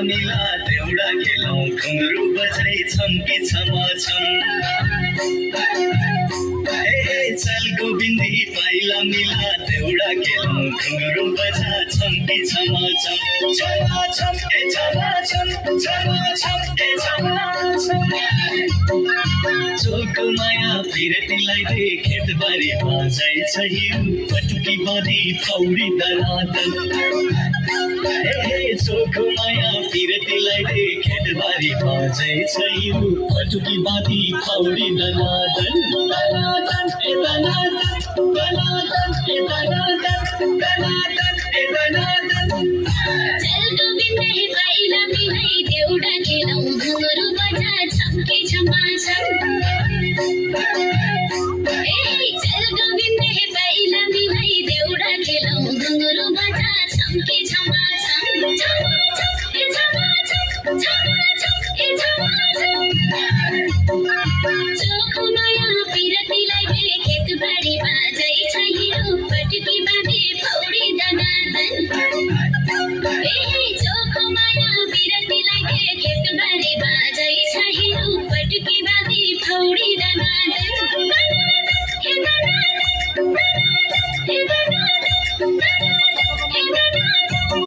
मिला देउडा खेलौं घुंघरू बजाई छम्की छमा छम चल गोविन्दी पाइला मिला देउडा खेलौं घुंघरू बजा छम्की छमा छम छमा छम ए छमा छम छमा छम ए छमा छम चोको माया पिरतीलाई दे खेतबारी बाजाइ छ हिउ पटुकी बाँधी पौडी दरादन चोको माया पिरतीलाई दे खेतबारी बाजाइ छ हिउ पटुकी बाँधी पौडी दरादन दरादन ए दरादन दरादन ए दरादन दरादन ए दरादन चल गोविन्दै पाइला मिलाई देउडा खेलौं घुंघरू बजा छम्की छमा छम चल गोविन्दै पाइला मिलाई देउडा खेलौं घुंघरू बजा छम्की छमा छम छमा छम ए छमा छम छमा छम ए छमा छम चोखो माया पिरतीलाई दे खेतबारी बाजाइ छ हिउ पटुकी बाँधी पौडी दनादन चोखो माया पिरतीलाई दे खेतबारी बाजाइ